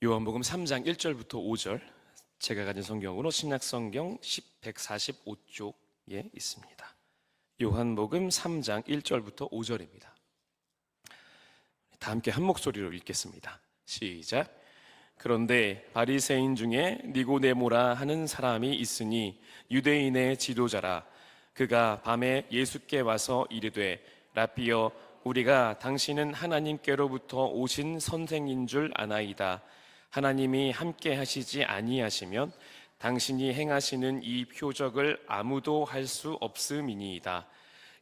요한복음 3장 1절부터 5절, 제가 가진 성경으로 신약성경 145쪽에 있습니다. 요한복음 3장 1절부터 5절입니다. 다 함께 한 목소리로 읽겠습니다. 시작. 그런데 바리새인 중에 니고데모라 하는 사람이 있으니 유대인의 지도자라. 그가 밤에 예수께 와서 이르되, 라삐여, 우리가 당신은 하나님께로부터 오신 선생인 줄 아나이다. 하나님이 함께 하시지 아니하시면 당신이 행하시는 이 표적을 아무도 할 수 없음이니이다.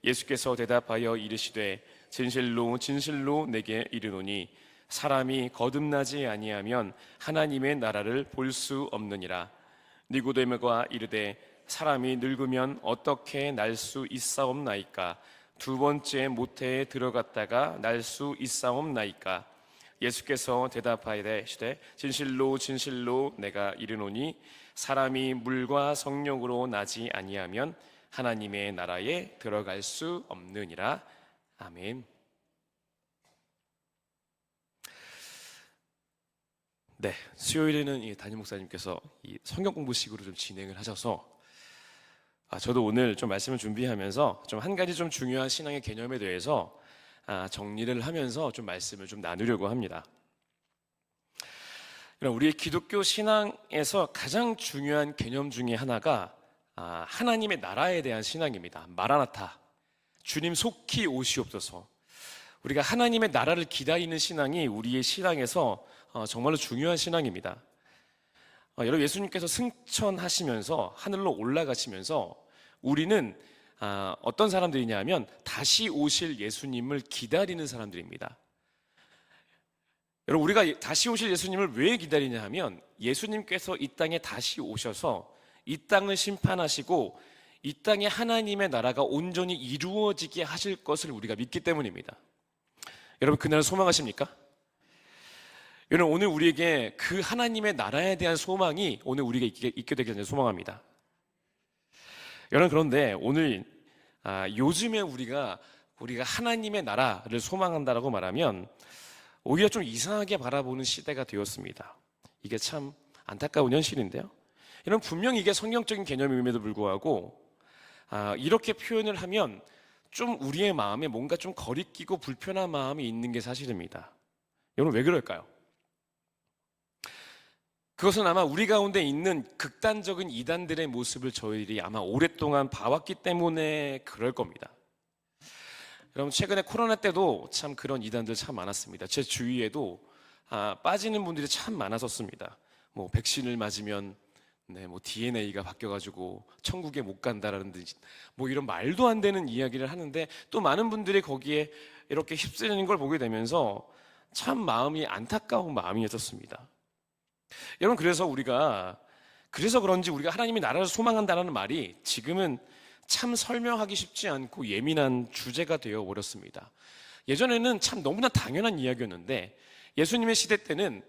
예수께서 대답하여 이르시되, 진실로 진실로 내게 이르노니 사람이 거듭나지 아니하면 하나님의 나라를 볼 수 없느니라. 니고데모가 이르되, 사람이 늙으면 어떻게 날 수 있사옵나이까? 두 번째 모태에 들어갔다가 날 수 있사옵나이까? 예수께서 대답하시되, 진실로 진실로 내가 이르노니 사람이 물과 성령으로 나지 아니하면 하나님의 나라에 들어갈 수 없느니라. 아멘. 네, 수요일에는 이 담임 목사님께서 이 성경 공부식으로 좀 진행을 하셔서 저도 오늘 좀 말씀을 준비하면서 좀 한 가지 좀 중요한 신앙의 개념에 대해서 정리를 하면서 좀 말씀을 좀 나누려고 합니다. 우리의 기독교 신앙에서 가장 중요한 개념 중에 하나가 하나님의 나라에 대한 신앙입니다. 마라나타, 주님 속히 오시옵소서. 우리가 하나님의 나라를 기다리는 신앙이 우리의 신앙에서 정말로 중요한 신앙입니다. 여러분, 예수님께서 승천하시면서 하늘로 올라가시면서 우리는 어떤 사람들이냐 하면 다시 오실 예수님을 기다리는 사람들입니다. 여러분, 우리가 다시 오실 예수님을 왜 기다리냐 하면 예수님께서 이 땅에 다시 오셔서 이 땅을 심판하시고 이 땅에 하나님의 나라가 온전히 이루어지게 하실 것을 우리가 믿기 때문입니다. 여러분, 그날 소망하십니까? 여러분, 오늘 우리에게 그 하나님의 나라에 대한 소망이 오늘 우리가 있게 되기를 소망합니다. 여러분, 그런데 오늘 요즘에 우리가 하나님의 나라를 소망한다라고 말하면 오히려 좀 이상하게 바라보는 시대가 되었습니다. 이게 참 안타까운 현실인데요. 여러분, 분명히 이게 성경적인 개념임에도 불구하고 이렇게 표현을 하면 좀 우리의 마음에 뭔가 좀 거리끼고 불편한 마음이 있는 게 사실입니다. 여러분, 왜 그럴까요? 그것은 아마 우리 가운데 있는 극단적인 이단들의 모습을 저희들이 아마 오랫동안 봐왔기 때문에 그럴 겁니다. 여러분, 최근에 코로나 때도 참 그런 이단들 참 많았습니다. 제 주위에도 빠지는 분들이 참 많았었습니다. 뭐 백신을 맞으면 DNA가 바뀌어가지고 천국에 못 간다라는 듯이 이런 말도 안 되는 이야기를 하는데 또 많은 분들이 거기에 이렇게 휩쓸리는 걸 보게 되면서 참 마음이 안타까운 마음이었습니다. 여러분, 그래서 그런지 우리가 하나님의 나라를 소망한다는 말이 지금은 참 설명하기 쉽지 않고 예민한 주제가 되어버렸습니다. 예전에는 참 너무나 당연한 이야기였는데 예수님의 시대 때는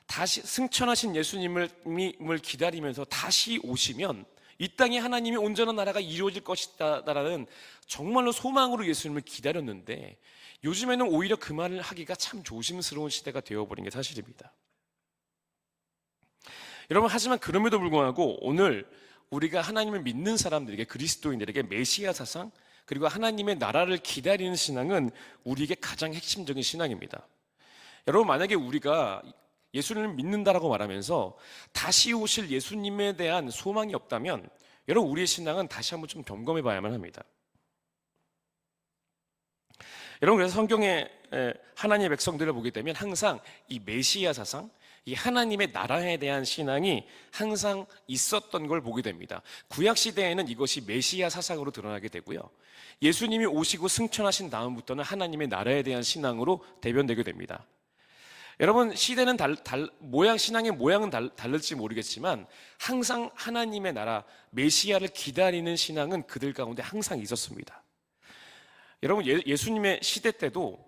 다시 승천하신 예수님을 기다리면서 다시 오시면 이 땅에 하나님의 온전한 나라가 이루어질 것이다라는 정말로 소망으로 예수님을 기다렸는데 요즘에는 오히려 그 말을 하기가 참 조심스러운 시대가 되어버린 게 사실입니다. 여러분, 하지만 그럼에도 불구하고 오늘 우리가 하나님을 믿는 사람들에게, 그리스도인들에게 메시아 사상 그리고 하나님의 나라를 기다리는 신앙은 우리에게 가장 핵심적인 신앙입니다. 여러분, 만약에 우리가 예수님을 믿는다라고 말하면서 다시 오실 예수님에 대한 소망이 없다면 여러분, 우리의 신앙은 다시 한번 좀 점검해 봐야만 합니다. 여러분, 그래서 성경에 하나님의 백성들을 보게 되면 항상 이 메시아 사상, 이 하나님의 나라에 대한 신앙이 항상 있었던 걸 보게 됩니다. 구약시대에는 이것이 메시아 사상으로 드러나게 되고요, 예수님이 오시고 승천하신 다음부터는 하나님의 나라에 대한 신앙으로 대변되게 됩니다. 여러분, 시대는 신앙의 모양은 다를지 모르겠지만 항상 하나님의 나라, 메시아를 기다리는 신앙은 그들 가운데 항상 있었습니다. 여러분, 예수님의 시대 때도,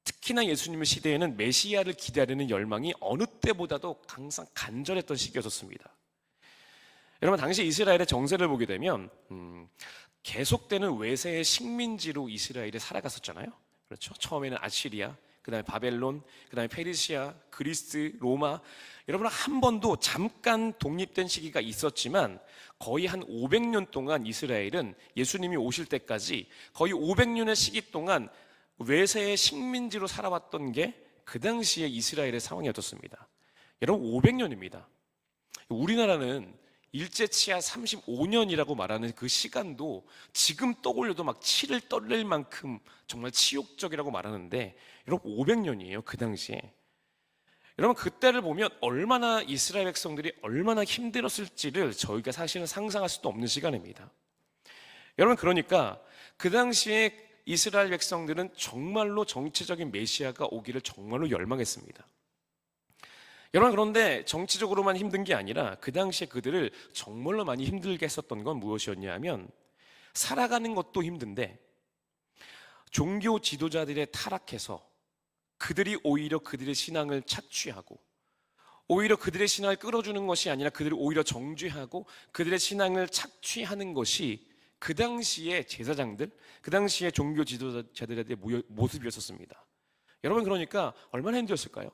특히나 예수님의 시대에는 메시아를 기다리는 열망이 어느 때보다도 항상 간절했던 시기였습니다. 여러분, 당시 이스라엘의 정세를 보게 되면 계속되는 외세의 식민지로 이스라엘이 살아갔었잖아요. 그렇죠? 처음에는 아시리아, 그 그다음에 바벨론, 그다음에 페르시아, 그리스, 로마. 여러분 한 번도 잠깐 독립된 시기가 있었지만 거의 한 500년 동안 이스라엘은 예수님이 오실 때까지 거의 500년의 시기 동안 외세의 식민지로 살아왔던 게 그 당시에 이스라엘의 상황이었습니다. 여러분 500년입니다. 우리나라는 일제치하 35년이라고 말하는 그 시간도 지금 떠올려도 막 치를 떨릴 만큼 정말 치욕적이라고 말하는데 여러분 500년이에요. 그 당시에. 여러분 그때를 보면 얼마나 이스라엘 백성들이 얼마나 힘들었을지를 저희가 사실은 상상할 수도 없는 시간입니다. 여러분 그러니까 그 당시에 이스라엘 백성들은 정말로 정치적인 메시아가 오기를 정말로 열망했습니다. 여러분 그런데 정치적으로만 힘든 게 아니라 그 당시에 그들을 정말로 많이 힘들게 했었던 건 무엇이었냐 하면 살아가는 것도 힘든데 종교 지도자들의 타락해서 그들이 오히려 그들의 신앙을 착취하고 오히려 그들의 신앙을 끌어주는 것이 아니라 그들을 오히려 정죄하고 그들의 신앙을 착취하는 것이 그 당시의 제사장들, 그 당시의 종교 지도자들의 모습이었습니다. 여러분 그러니까 얼마나 힘들었을까요?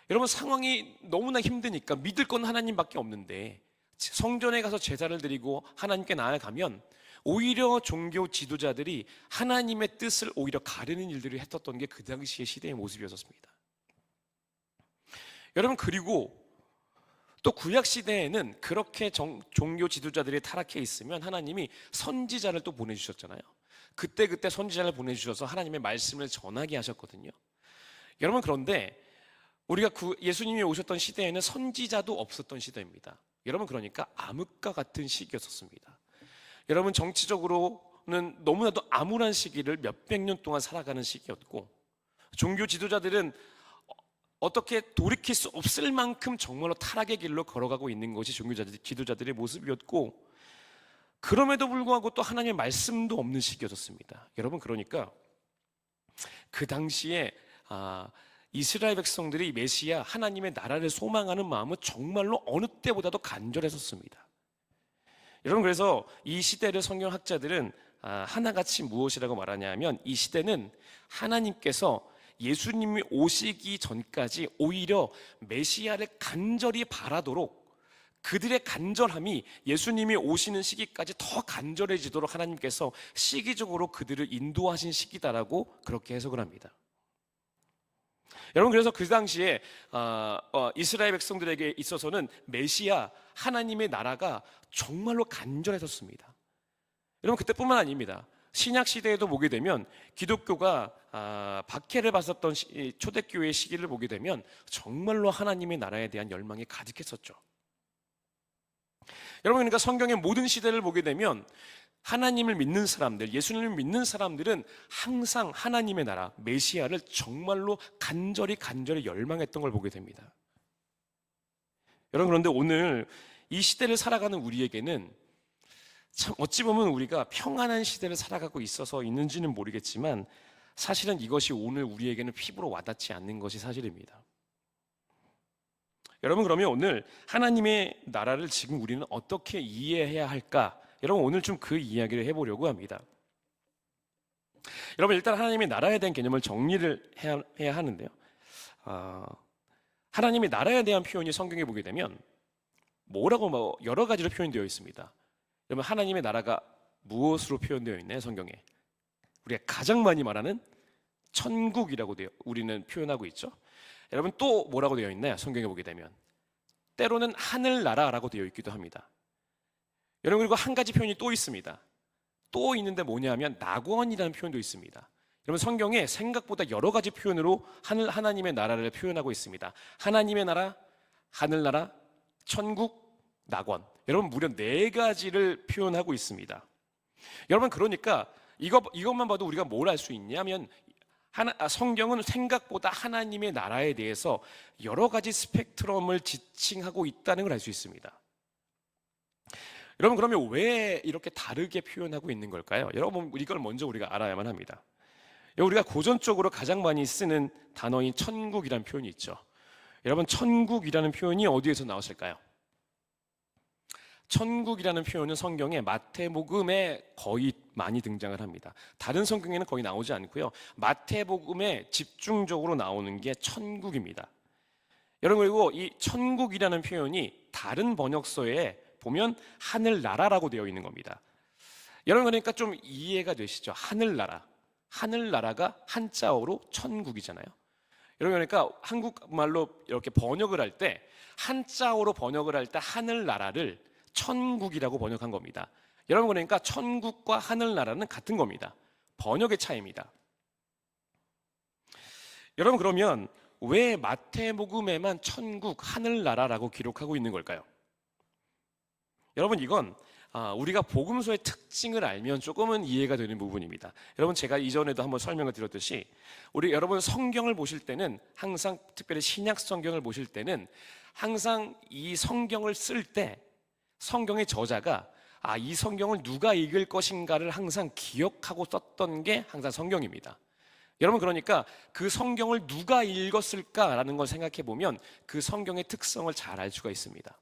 여러분 상황이 너무나 힘드니까 믿을 건 하나님밖에 없는데 성전에 가서 제사를 드리고 하나님께 나아가면 오히려 종교 지도자들이 하나님의 뜻을 오히려 가르는 일들을 했었던 게 그 당시의 시대의 모습이었습니다. 여러분 그리고 또 구약 시대에는 그렇게 종교 지도자들이 타락해 있으면 하나님이 선지자를 또 보내주셨잖아요. 그때 선지자를 보내주셔서 하나님의 말씀을 전하게 하셨거든요. 여러분 그런데 우리가 예수님이 오셨던 시대에는 선지자도 없었던 시대입니다. 여러분 그러니까 암흑과 같은 시기였었습니다. 여러분 정치적으로는 너무나도 암울한 시기를 몇백 년 동안 살아가는 시기였고 종교 지도자들은 어떻게 돌이킬 수 없을 만큼 정말로 타락의 길로 걸어가고 있는 것이 종교 지도자들의 모습이었고 그럼에도 불구하고 또 하나님의 말씀도 없는 시기였습니다. 여러분 그러니까 그 당시에 이스라엘 백성들이 메시아 하나님의 나라를 소망하는 마음은 정말로 어느 때보다도 간절했었습니다. 여러분 그래서 이 시대를 성경학자들은 하나같이 무엇이라고 말하냐면 이 시대는 하나님께서 예수님이 오시기 전까지 오히려 메시아를 간절히 바라도록 그들의 간절함이 예수님이 오시는 시기까지 더 간절해지도록 하나님께서 시기적으로 그들을 인도하신 시기다라고 그렇게 해석을 합니다. 여러분 그래서 그 당시에 이스라엘 백성들에게 있어서는 메시아 하나님의 나라가 정말로 간절했었습니다. 여러분 그때뿐만 아닙니다. 신약 시대에도 보게 되면 기독교가 박해를 받았던 초대교회의 시기를 보게 되면 정말로 하나님의 나라에 대한 열망이 가득했었죠. 여러분 그러니까 성경의 모든 시대를 보게 되면 하나님을 믿는 사람들, 예수님을 믿는 사람들은 항상 하나님의 나라, 메시아를 정말로 간절히 열망했던 걸 보게 됩니다. 여러분 그런데 오늘 이 시대를 살아가는 우리에게는 참 어찌 보면 우리가 평안한 시대를 살아가고 있어서 있는지는 모르겠지만 사실은 이것이 오늘 우리에게는 피부로 와닿지 않는 것이 사실입니다. 여러분 그러면 오늘 하나님의 나라를 지금 우리는 어떻게 이해해야 할까? 여러분 오늘 좀 그 이야기를 해보려고 합니다. 여러분 일단 하나님의 나라에 대한 개념을 정리를 해야 하는데요. 하나님의 나라에 대한 표현이 성경에 보게 되면 뭐라고 여러 가지로 표현되어 있습니다. 여러분 하나님의 나라가 무엇으로 표현되어 있나요? 성경에 우리가 가장 많이 말하는 천국이라고 우리는 표현하고 있죠. 여러분 또 뭐라고 되어 있나요? 성경에 보게 되면 때로는 하늘나라라고 되어 있기도 합니다. 여러분 그리고 한 가지 표현이 또 있습니다. 또 있는데 뭐냐면 낙원이라는 표현도 있습니다. 여러분 성경에 생각보다 여러 가지 표현으로 하나님의 나라를 표현하고 있습니다. 하나님의 나라, 하늘나라, 천국, 낙원. 여러분 무려 4가지를 표현하고 있습니다. 여러분 그러니까 이것만 봐도 우리가 뭘 알 수 있냐면 성경은 생각보다 하나님의 나라에 대해서 여러 가지 스펙트럼을 지칭하고 있다는 걸 알 수 있습니다. 여러분 그러면 왜 이렇게 다르게 표현하고 있는 걸까요? 여러분 이걸 먼저 우리가 알아야만 합니다. 우리가 고전적으로 가장 많이 쓰는 단어인 천국이라는 표현이 있죠. 여러분 천국이라는 표현이 어디에서 나왔을까요? 천국이라는 표현은 성경에 마태복음에 거의 많이 등장을 합니다. 다른 성경에는 거의 나오지 않고요. 마태복음에 집중적으로 나오는 게 천국입니다. 여러분, 그리고 이 천국이라는 표현이 다른 번역서에 보면 하늘나라라고 되어 있는 겁니다. 여러분, 그러니까 좀 이해가 되시죠? 하늘나라. 하늘나라가 한자어로 천국이잖아요. 여러분, 그러니까 한국말로 이렇게 번역을 할 때, 한자어로 번역을 할 때 하늘나라를 천국이라고 번역한 겁니다. 여러분, 그러니까 천국과 하늘나라는 같은 겁니다. 번역의 차이입니다. 여러분, 그러면 왜 마태복음에만 천국, 하늘나라라고 기록하고 있는 걸까요? 여러분, 이건 우리가 복음서의 특징을 알면 조금은 이해가 되는 부분입니다. 여러분, 제가 이전에도 한번 설명을 드렸듯이 여러분 성경을 보실 때는 항상, 특별히 신약 성경을 보실 때는 항상 이 성경을 쓸 때 성경의 저자가 이 성경을 누가 읽을 것인가를 항상 기억하고 썼던 게 항상 성경입니다. 여러분, 그러니까 그 성경을 누가 읽었을까라는 걸 생각해 보면 그 성경의 특성을 잘 알 수가 있습니다.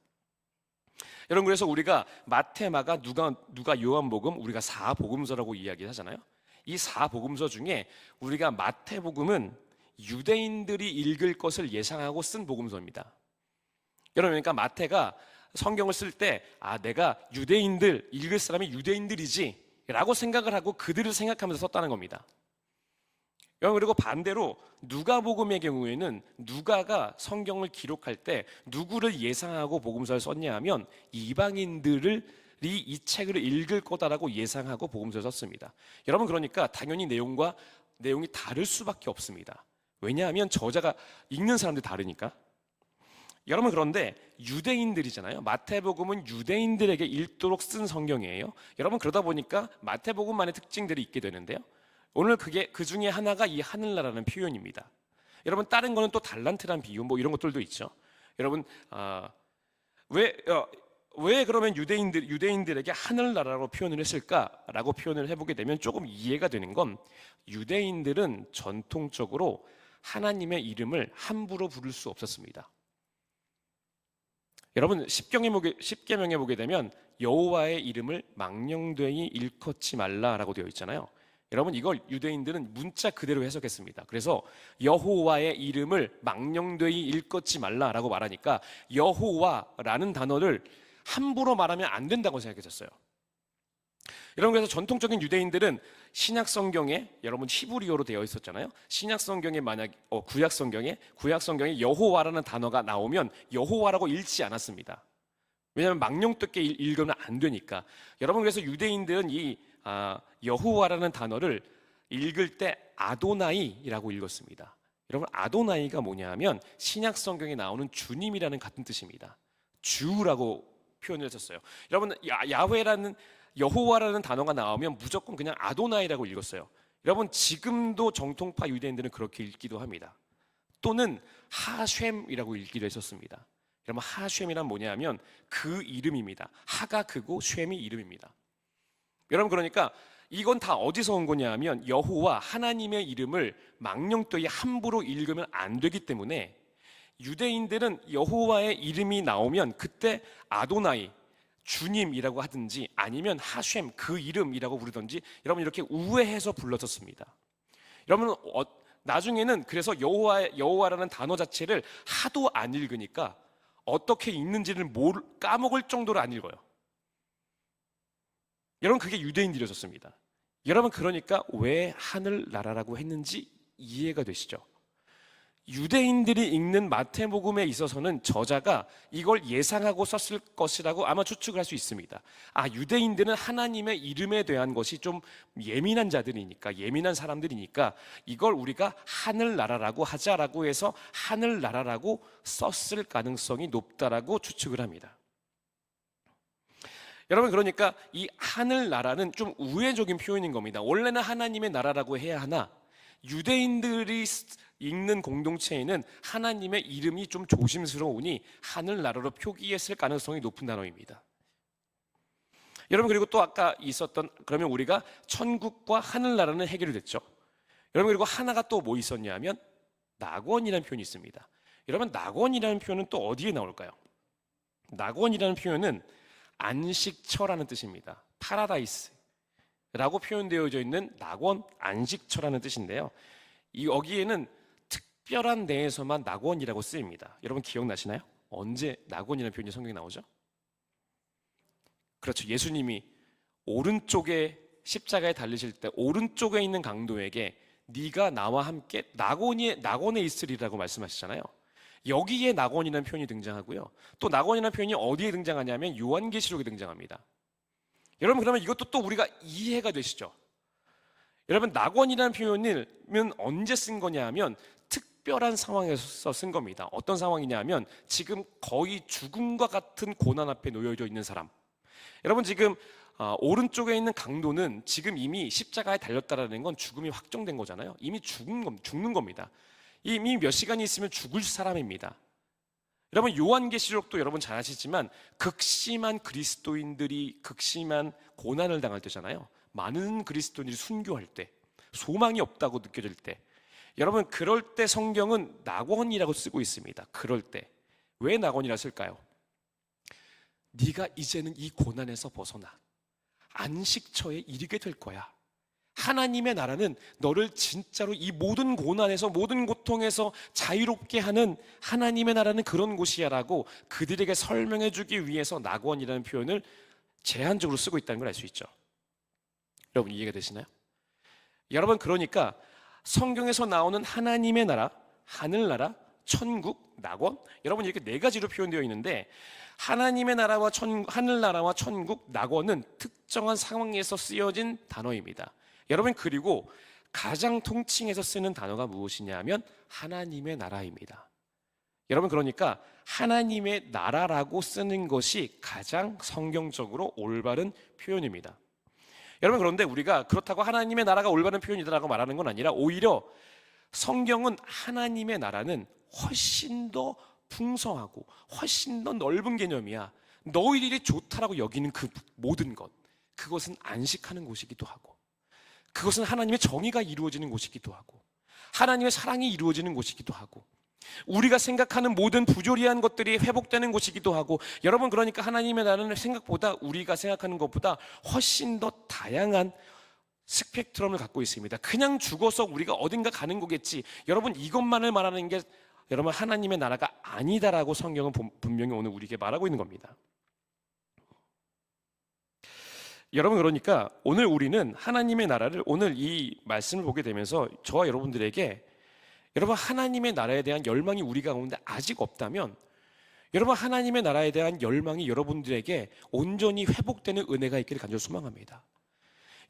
여러분, 그래서 우리가 마태, 마가, 누가, 요한복음, 우리가 4복음서라고 이야기하잖아요. 이 4복음서 중에 우리가 마태복음은 유대인들이 읽을 것을 예상하고 쓴 복음서입니다. 여러분, 그러니까 마태가 성경을 쓸 때 내가 유대인들, 읽을 사람이 유대인들이지 라고 생각을 하고 그들을 생각하면서 썼다는 겁니다. 여러분, 그리고 반대로 누가복음의 경우에는 누가가 성경을 기록할 때 누구를 예상하고 복음서를 썼냐 하면 이방인들이 이 책을 읽을 거다라고 예상하고 복음서를 썼습니다. 여러분, 그러니까 당연히 내용이 다를 수밖에 없습니다. 왜냐하면 저자가 읽는 사람들이 다르니까. 여러분, 그런데 유대인들이잖아요. 마태복음은 유대인들에게 읽도록 쓴 성경이에요. 여러분, 그러다 보니까 마태복음만의 특징들이 있게 되는데요. 오늘 그 중에 하나가 이 하늘나라는 표현입니다. 여러분, 다른 거는 또 달란트란 비유 이런 것들도 있죠. 여러분, 왜 그러면 유대인들에게 하늘나라로 표현을 했을까라고 표현을 해보게 되면 조금 이해가 되는 건, 유대인들은 전통적으로 하나님의 이름을 함부로 부를 수 없었습니다. 여러분, 십계명에 보게 되면 여호와의 이름을 망령되이 일컫지 말라라고 되어 있잖아요. 여러분, 이걸 유대인들은 문자 그대로 해석했습니다. 그래서 여호와의 이름을 망령되이 일컫지 말라라고 말하니까 여호와라는 단어를 함부로 말하면 안 된다고 생각했었어요. 여러분, 그래서 전통적인 유대인들은 신약 성경에, 여러분 히브리어로 되어 있었잖아요. 신약 성경에 만약 구약 성경에 여호와라는 단어가 나오면 여호와라고 읽지 않았습니다. 왜냐하면 망령되게 읽으면 안 되니까. 여러분, 그래서 유대인들은 이 여호와라는 단어를 읽을 때 아도나이라고 읽었습니다. 여러분, 아도나이가 뭐냐 하면 신약 성경에 나오는 주님이라는 같은 뜻입니다. 주라고 표현을 했었어요. 여러분, 여호와라는 단어가 나오면 무조건 그냥 아도나이라고 읽었어요. 여러분, 지금도 정통파 유대인들은 그렇게 읽기도 합니다. 또는 하쇴이라고 읽기도 했었습니다. 여러분, 하쇴이란 뭐냐면 그 이름입니다. 하가 그고 쇴이 이름입니다. 여러분, 그러니까 이건 다 어디서 온 거냐 하면 여호와 하나님의 이름을 망령되이 함부로 읽으면 안 되기 때문에 유대인들은 여호와의 이름이 나오면 그때 아도나이, 주님이라고 하든지 아니면 하쇴, 그 이름이라고 부르든지 여러분 이렇게 우회해서 불렀었습니다. 여러분, 나중에는 그래서 여호와라는 단어 자체를 하도 안 읽으니까 어떻게 읽는지를 까먹을 정도로 안 읽어요. 여러분, 그게 유대인들이었습니다. 여러분, 그러니까 왜 하늘나라라고 했는지 이해가 되시죠? 유대인들이 읽는 마태복음에 있어서는 저자가 이걸 예상하고 썼을 것이라고 아마 추측을 할 수 있습니다. 유대인들은 하나님의 이름에 대한 것이 좀 예민한 자들이니까, 예민한 사람들이니까 이걸 우리가 하늘나라라고 하자라고 해서 하늘나라라고 썼을 가능성이 높다라고 추측을 합니다. 여러분, 그러니까 이 하늘나라는 좀 우회적인 표현인 겁니다. 원래는 하나님의 나라라고 해야 하나 유대인들이 읽는 공동체에는 하나님의 이름이 좀 조심스러우니 하늘나라로 표기했을 가능성이 높은 단어입니다. 여러분, 그리고 또 아까 있었던, 그러면 우리가 천국과 하늘나라는 해결이 됐죠. 여러분, 그리고 하나가 또 뭐 있었냐면 낙원이라는 표현이 있습니다. 여러분, 낙원이라는 표현은 또 어디에 나올까요? 낙원이라는 표현은 안식처라는 뜻입니다. 파라다이스라고 표현되어져 있는 낙원, 안식처라는 뜻인데요. 여기에는 특별한 데에서만 낙원이라고 쓰입니다. 여러분 기억나시나요? 언제 낙원이라는 표현이 성경에 나오죠? 그렇죠. 예수님이 오른쪽에 십자가에 달리실 때 오른쪽에 있는 강도에게 네가 나와 함께 낙원에 있으리라고 말씀하시잖아요. 여기에 낙원이라는 표현이 등장하고요. 또 낙원이라는 표현이 어디에 등장하냐면 요한계시록에 등장합니다. 여러분 그러면 이것도 또 우리가 이해가 되시죠? 여러분 낙원이라는 표현은 언제 쓴 거냐 하면 특별한 상황에서 쓴 겁니다. 어떤 상황이냐 하면 지금 거의 죽음과 같은 고난 앞에 놓여져 있는 사람. 여러분 지금 오른쪽에 있는 강도는 지금 이미 십자가에 달렸다라는 건 죽음이 확정된 거잖아요. 이미 죽는 겁니다. 이미 몇 시간이 있으면 죽을 사람입니다. 여러분 요한계시록도 여러분 잘 아시지만 극심한 그리스도인들이 극심한 고난을 당할 때잖아요. 많은 그리스도인들이 순교할 때, 소망이 없다고 느껴질 때, 여러분 그럴 때 성경은 낙원이라고 쓰고 있습니다. 그럴 때 왜 낙원이라 쓸까요? 네가 이제는 이 고난에서 벗어나 안식처에 이르게 될 거야. 하나님의 나라는 너를 진짜로 이 모든 고난에서 모든 고통에서 자유롭게 하는 하나님의 나라는 그런 곳이야 라고 그들에게 설명해 주기 위해서 낙원이라는 표현을 제한적으로 쓰고 있다는 걸 알 수 있죠. 여러분 이해가 되시나요? 여러분 그러니까 성경에서 나오는 하나님의 나라, 하늘나라, 천국, 낙원, 여러분 이렇게 네 가지로 표현되어 있는데 하나님의 나라와 하늘나라와 천국, 낙원은 특정한 상황에서 쓰여진 단어입니다. 여러분 그리고 가장 통칭해서 쓰는 단어가 무엇이냐 하면 하나님의 나라입니다. 여러분 그러니까 하나님의 나라라고 쓰는 것이 가장 성경적으로 올바른 표현입니다. 여러분 그런데 우리가 그렇다고 하나님의 나라가 올바른 표현이다라고 말하는 건 아니라 오히려 성경은 하나님의 나라는 훨씬 더 풍성하고 훨씬 더 넓은 개념이야. 너희들이 좋다라고 여기는 그 모든 것, 그것은 안식하는 곳이기도 하고 그것은 하나님의 정의가 이루어지는 곳이기도 하고 하나님의 사랑이 이루어지는 곳이기도 하고 우리가 생각하는 모든 부조리한 것들이 회복되는 곳이기도 하고 여러분 그러니까 하나님의 나라는 생각보다 우리가 생각하는 것보다 훨씬 더 다양한 스펙트럼을 갖고 있습니다. 그냥 죽어서 우리가 어딘가 가는 거겠지. 여러분 이것만을 말하는 게 여러분 하나님의 나라가 아니다라고 성경은 분명히 오늘 우리에게 말하고 있는 겁니다. 여러분 그러니까 오늘 우리는 하나님의 나라를 오늘 이 말씀을 보게 되면서 저와 여러분들에게 여러분 하나님의 나라에 대한 열망이 우리 가운데 아직 없다면 여러분 하나님의 나라에 대한 열망이 여러분들에게 온전히 회복되는 은혜가 있기를 간절히 소망합니다.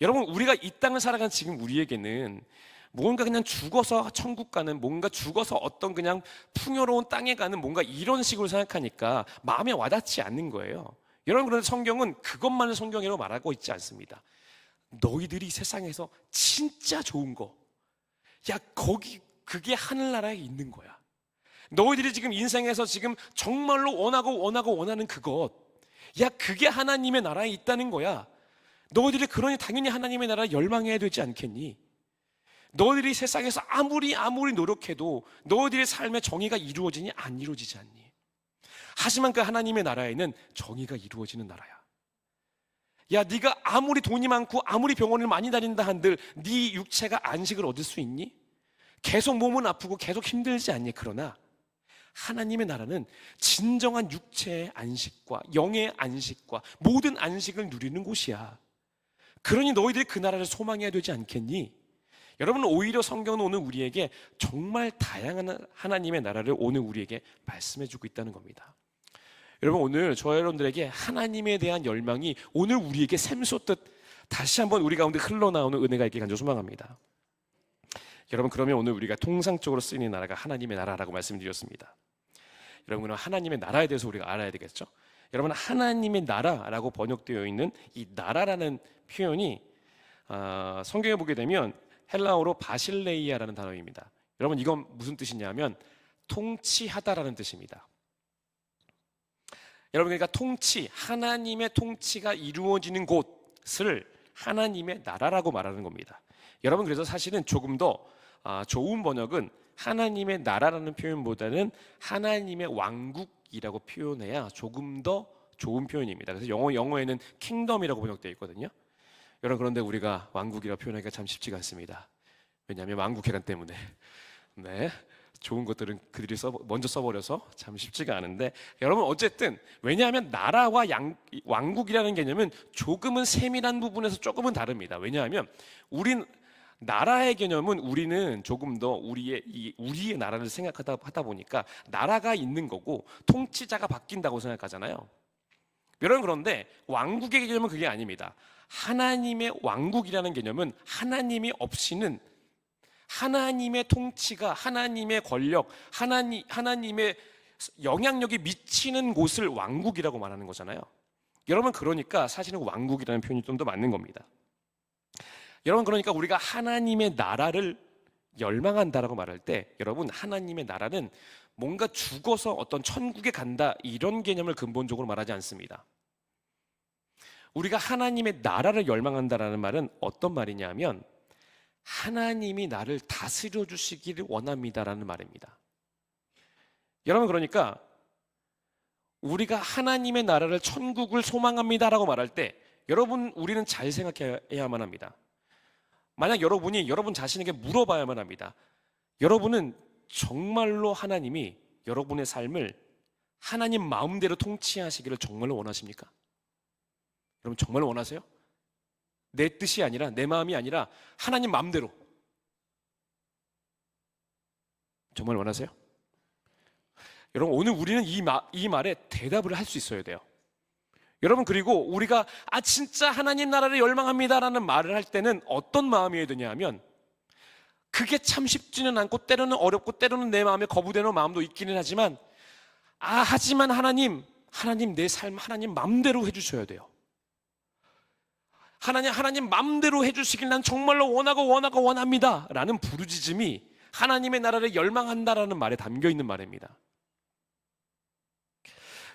여러분 우리가 이 땅을 살아가는 지금 우리에게는 뭔가 그냥 죽어서 천국 가는 뭔가 죽어서 어떤 그냥 풍요로운 땅에 가는 뭔가 이런 식으로 생각하니까 마음에 와닿지 않는 거예요. 여러분 그런데 성경은 그것만을 성경이라고 말하고 있지 않습니다. 너희들이 세상에서 진짜 좋은 거, 야 거기 그게 하늘나라에 있는 거야. 너희들이 지금 인생에서 지금 정말로 원하는 그것, 야 그게 하나님의 나라에 있다는 거야. 너희들이 그러니 당연히 하나님의 나라를 열망해야 되지 않겠니? 너희들이 세상에서 아무리 노력해도 너희들의 삶의 정의가 이루어지니 안 이루어지지 않니? 하지만 그 하나님의 나라에는 정의가 이루어지는 나라야. 야 네가 아무리 돈이 많고 아무리 병원을 많이 다닌다 한들 네 육체가 안식을 얻을 수 있니? 계속 몸은 아프고 계속 힘들지 않니? 그러나 하나님의 나라는 진정한 육체의 안식과 영의 안식과 모든 안식을 누리는 곳이야. 그러니 너희들이 그 나라를 소망해야 되지 않겠니? 여러분 오히려 성경은 오늘 우리에게 정말 다양한 하나님의 나라를 오늘 우리에게 말씀해주고 있다는 겁니다. 여러분 오늘 저와 여러분들에게 하나님에 대한 열망이 오늘 우리에게 샘솟듯 다시 한번 우리 가운데 흘러나오는 은혜가 있게 간절히 소망합니다. 여러분 그러면 오늘 우리가 통상적으로 쓰이는 나라가 하나님의 나라라고 말씀드렸습니다. 여러분 그럼 하나님의 나라에 대해서 우리가 알아야 되겠죠? 여러분 하나님의 나라라고 번역되어 있는 이 나라라는 표현이 성경에 보게 되면 헬라어로 바실레이아라는 단어입니다. 여러분 이건 무슨 뜻이냐면 통치하다라는 뜻입니다. 여러분 그러니까 하나님의 통치가 이루어지는 곳을 하나님의 나라라고 말하는 겁니다. 여러분 그래서 사실은 조금 더 좋은 번역은 하나님의 나라라는 표현보다는 하나님의 왕국이라고 표현해야 조금 더 좋은 표현입니다. 그래서 영어에는 킹덤이라고 번역되어 있거든요. 여러분, 그런데 우리가 왕국이라고 표현하기가 참 쉽지가 않습니다. 왜냐하면 왕국회관 때문에. 네, 좋은 것들은 그들이 먼저 써버려서 참 쉽지가 않은데, 여러분 어쨌든 왜냐하면 나라와 왕국이라는 개념은 조금은 세밀한 부분에서 조금은 다릅니다. 왜냐하면 나라의 개념은 우리는 조금 더 우리의 나라를 생각하다 보니까 나라가 있는 거고 통치자가 바뀐다고 생각하잖아요. 여러분, 그런데 왕국의 개념은 그게 아닙니다. 하나님의 왕국이라는 개념은 하나님이 없이는 하나님의 통치가, 하나님의 권력, 하나님의 영향력이 미치는 곳을 왕국이라고 말하는 거잖아요. 여러분, 그러니까 사실은 왕국이라는 표현이 좀 더 맞는 겁니다. 여러분, 그러니까 우리가 하나님의 나라를 열망한다라고 말할 때, 여러분, 하나님의 나라는 뭔가 죽어서 어떤 천국에 간다 이런 개념을 근본적으로 말하지 않습니다. 우리가 하나님의 나라를 열망한다라는 말은 어떤 말이냐면 하나님이 나를 다스려 주시기를 원합니다라는 말입니다. 여러분, 그러니까 우리가 하나님의 나라를, 천국을 소망합니다라고 말할 때 여러분, 우리는 잘 생각해야만 합니다. 만약 여러분 자신에게 물어봐야만 합니다. 여러분은 정말로 하나님이 여러분의 삶을 하나님 마음대로 통치하시기를 정말로 원하십니까? 여러분, 정말 원하세요? 내 뜻이 아니라, 내 마음이 아니라 하나님 마음대로 정말 원하세요? 여러분, 오늘 우리는 이 말에 대답을 할 수 있어야 돼요. 여러분, 그리고 우리가 진짜 하나님 나라를 열망합니다라는 말을 할 때는 어떤 마음이어야 되냐 하면, 그게 참 쉽지는 않고 때로는 어렵고 때로는 내 마음에 거부되는 마음도 있기는 하지만 하지만 하나님 내 삶 하나님 마음대로 해주셔야 돼요. 하나님 마음대로 해주시길 난 정말로 원합니다 라는 부르짖음이 하나님의 나라를 열망한다라는 말에 담겨있는 말입니다.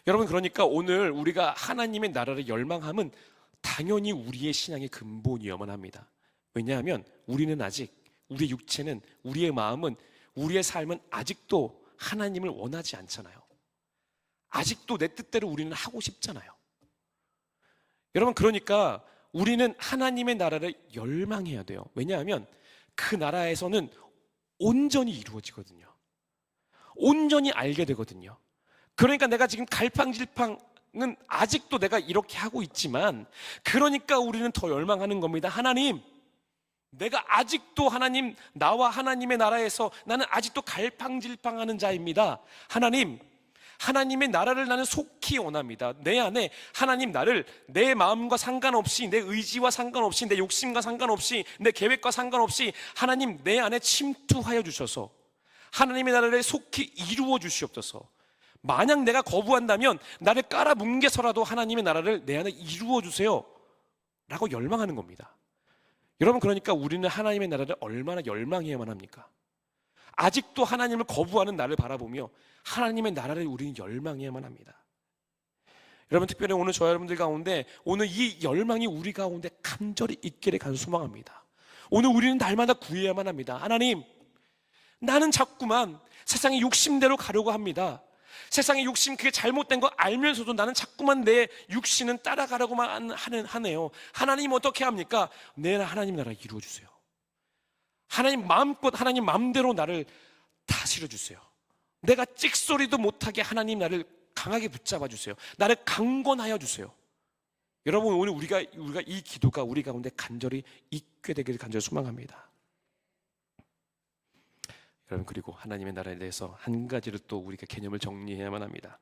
여러분, 그러니까 오늘 우리가 하나님의 나라를 열망함은 당연히 우리의 신앙의 근본이어야만 합니다. 왜냐하면 우리는 아직, 우리의 육체는, 우리의 마음은, 우리의 삶은 아직도 하나님을 원하지 않잖아요. 아직도 내 뜻대로 우리는 하고 싶잖아요. 여러분, 그러니까 우리는 하나님의 나라를 열망해야 돼요. 왜냐하면 그 나라에서는 온전히 이루어지거든요. 온전히 알게 되거든요. 그러니까 내가 지금 갈팡질팡은 아직도 내가 이렇게 하고 있지만, 그러니까 우리는 더 열망하는 겁니다. 하나님, 내가 아직도 나와 하나님의 나라에서 나는 아직도 갈팡질팡하는 자입니다. 하나님의 나라를 나는 속히 원합니다. 내 안에 하나님 나를 내 마음과 상관없이, 내 의지와 상관없이, 내 욕심과 상관없이, 내 계획과 상관없이 하나님 내 안에 침투하여 주셔서 하나님의 나라를 속히 이루어 주시옵소서. 만약 내가 거부한다면 나를 깔아뭉개서라도 하나님의 나라를 내 안에 이루어 주세요 라고 열망하는 겁니다. 여러분, 그러니까 우리는 하나님의 나라를 얼마나 열망해야만 합니까? 아직도 하나님을 거부하는 나를 바라보며 하나님의 나라를 우리는 열망해야만 합니다. 여러분, 특별히 오늘 저와 여러분들 가운데 오늘 이 열망이 우리 가운데 간절히 있기를 소망합니다. 오늘 우리는 날마다 구해야만 합니다. 하나님, 나는 자꾸만 세상의 욕심대로 가려고 합니다. 세상의 욕심, 그게 잘못된 거 알면서도 나는 자꾸만 내 육신은 따라가려고만 하네요. 하나님 어떻게 합니까? 내 하나님 나라 이루어주세요. 하나님 마음껏 하나님 마음대로 나를 다스려 주세요. 내가 찍소리도 못하게 하나님 나를 강하게 붙잡아 주세요. 나를 강권하여 주세요. 여러분, 오늘 우리가 이 기도가 우리 가운데 간절히 있게 되기를 간절히 소망합니다. 여러분, 그리고 하나님의 나라에 대해서 한 가지를 또 우리가 개념을 정리해야만 합니다.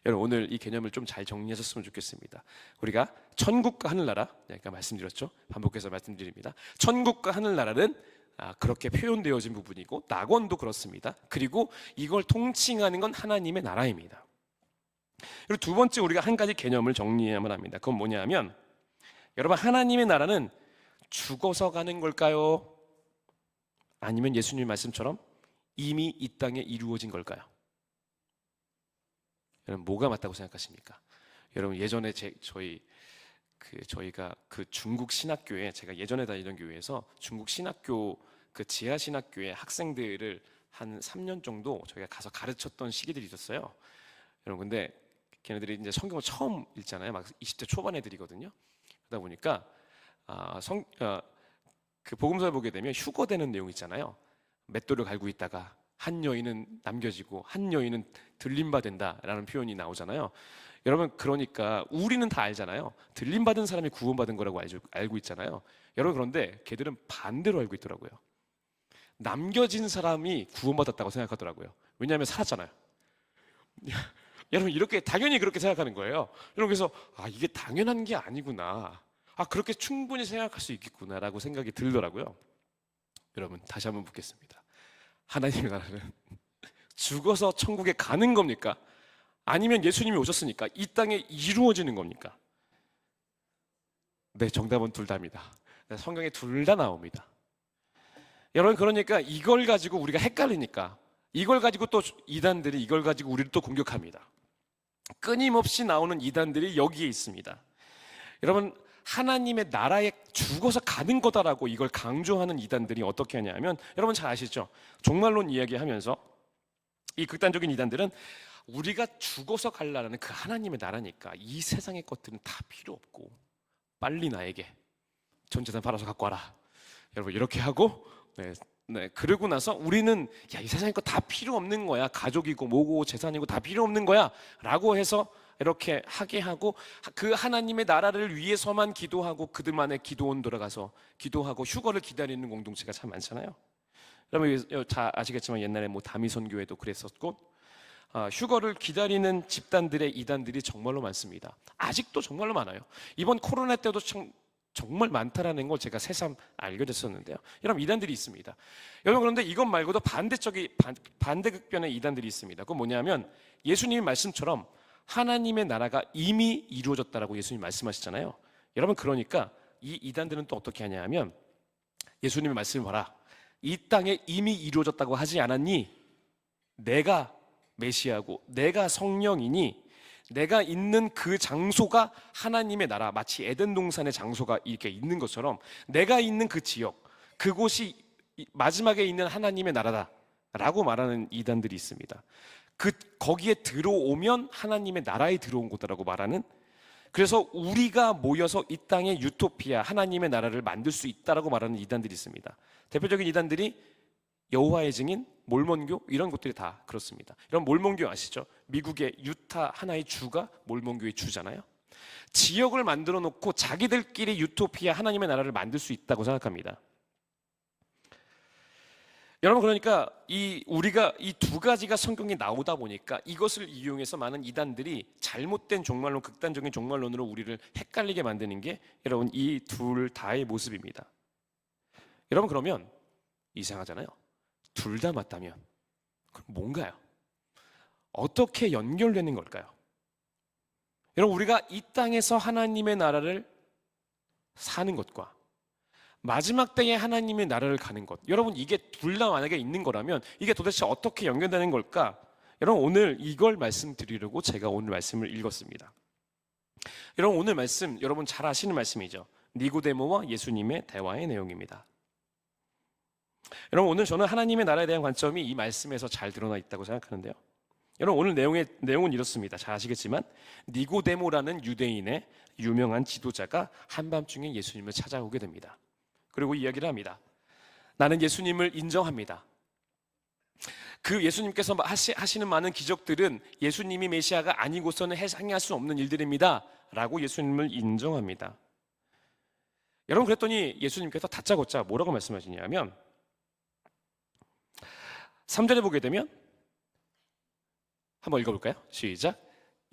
여러분, 오늘 이 개념을 좀 잘 정리하셨으면 좋겠습니다. 우리가 천국과 하늘나라, 아까 말씀드렸죠? 반복해서 말씀드립니다. 천국과 하늘나라는 그렇게 표현되어진 부분이고 낙원도 그렇습니다. 그리고 이걸 통칭하는 건 하나님의 나라입니다. 그리고 두 번째, 우리가 한 가지 개념을 정리해야만 합니다. 그건 뭐냐면, 여러분, 하나님의 나라는 죽어서 가는 걸까요? 아니면 예수님 말씀처럼 이미 이 땅에 이루어진 걸까요? 여러분, 뭐가 맞다고 생각하십니까? 여러분, 예전에 저희가 그 중국 신학교에, 제가 예전에 다니던 교회에서 중국 신학교 그 지하 신학교의 학생들을 한 3년 정도 저희가 가서 가르쳤던 시기들이 있었어요. 여러분, 근데 걔네들이 이제 성경을 처음 읽잖아요. 막 20대 초반 애들이거든요. 그러다 보니까 그 복음서를 보게 되면 휴거되는 내용 있잖아요. 맷돌을 갈고 있다가 한 여인은 남겨지고 한 여인은 들림받는다라는 표현이 나오잖아요. 여러분, 그러니까 우리는 다 알잖아요. 들림받은 사람이 구원받은 거라고 알고 있잖아요. 여러분, 그런데 걔들은 반대로 알고 있더라고요. 남겨진 사람이 구원받았다고 생각하더라고요. 왜냐하면 살았잖아요. 여러분, 이렇게 당연히 그렇게 생각하는 거예요. 여러분, 그래서 이게 당연한 게 아니구나, 그렇게 충분히 생각할 수 있겠구나라고 생각이 들더라고요. 여러분, 다시 한번 묻겠습니다. 하나님의 나라는 죽어서 천국에 가는 겁니까? 아니면 예수님이 오셨으니까 이 땅에 이루어지는 겁니까? 네, 정답은 둘 다입니다. 성경에 둘 다 나옵니다. 여러분, 그러니까 이걸 가지고 우리가 헷갈리니까 이걸 가지고 또 이단들이 이걸 가지고 우리를 또 공격합니다. 끊임없이 나오는 이단들이 여기에 있습니다. 여러분, 하나님의 나라에 죽어서 가는 거다라고 이걸 강조하는 이단들이 어떻게 하냐면, 여러분 잘 아시죠? 종말론 이야기하면서 이 극단적인 이단들은 우리가 죽어서 가려는 그 하나님의 나라니까 이 세상의 것들은 다 필요 없고 빨리 나에게 전 재산 팔아서 갖고 와라, 여러분 이렇게 하고, 그러고 나서 우리는 이 세상의 거 다 필요 없는 거야, 가족이고 뭐고 재산이고 다 필요 없는 거야 라고 해서 이렇게 하게 하고, 그 하나님의 나라를 위해서만 기도하고 그들만의 기도원 돌아가서 기도하고 휴거를 기다리는 공동체가 참 많잖아요. 여러분 다 아시겠지만 옛날에 다미선교회도 그랬었고, 휴거를 기다리는 집단들의 이단들이 정말로 많습니다. 아직도 정말로 많아요. 이번 코로나 때도 정말 많다라는 걸 제가 새삼 알게 됐었는데요. 여러분, 이단들이 있습니다. 여러분, 그런데 이것 말고도 반대극변의 이단들이 있습니다. 그건 뭐냐면, 예수님의 말씀처럼 하나님의 나라가 이미 이루어졌다라고 예수님 말씀하시잖아요. 여러분, 그러니까 이 이단들은 또 어떻게 하냐 하면, 예수님의 말씀을 봐라, 이 땅에 이미 이루어졌다고 하지 않았니? 내가 메시아고 내가 성령이니 내가 있는 그 장소가 하나님의 나라, 마치 에덴 동산의 장소가 이렇게 있는 것처럼 내가 있는 그 지역, 그곳이 마지막에 있는 하나님의 나라다 라고 말하는 이단들이 있습니다. 거기에 들어오면 하나님의 나라에 들어온 곳이라고 말하는, 그래서 우리가 모여서 이 땅에 유토피아, 하나님의 나라를 만들 수 있다라고 말하는 이단들이 있습니다. 대표적인 이단들이 여호와의 증인, 몰몬교, 이런 것들이 다 그렇습니다. 여러분, 몰몬교 아시죠? 미국의 유타 하나의 주가 몰몬교의 주잖아요. 지역을 만들어 놓고 자기들끼리 유토피아, 하나님의 나라를 만들 수 있다고 생각합니다. 여러분, 그러니까 우리가 이 두 가지가 성경에 나오다 보니까 이것을 이용해서 많은 이단들이 잘못된 종말론, 극단적인 종말론으로 우리를 헷갈리게 만드는 게 여러분 이 둘 다의 모습입니다. 여러분, 그러면 이상하잖아요. 둘 다 맞다면 그럼 뭔가요? 어떻게 연결되는 걸까요? 여러분, 우리가 이 땅에서 하나님의 나라를 사는 것과 마지막 때에 하나님의 나라를 가는 것, 여러분 이게 둘 다 만약에 있는 거라면 이게 도대체 어떻게 연결되는 걸까? 여러분, 오늘 이걸 말씀드리려고 제가 오늘 말씀을 읽었습니다. 여러분, 오늘 말씀 여러분 잘 아시는 말씀이죠. 니고데모와 예수님의 대화의 내용입니다. 여러분, 오늘 저는 하나님의 나라에 대한 관점이 이 말씀에서 잘 드러나 있다고 생각하는데요. 여러분, 오늘 내용은 이렇습니다. 잘 아시겠지만 니고데모라는 유대인의 유명한 지도자가 한밤중에 예수님을 찾아오게 됩니다. 그리고 이야기를 합니다. 나는 예수님을 인정합니다. 그 예수님께서 하시는 많은 기적들은 예수님이 메시아가 아니고서는 행할 수 없는 일들입니다 라고 예수님을 인정합니다. 여러분, 그랬더니 예수님께서 다짜고짜 뭐라고 말씀하시냐면 3절에 보게 되면 한번 읽어볼까요? 시작.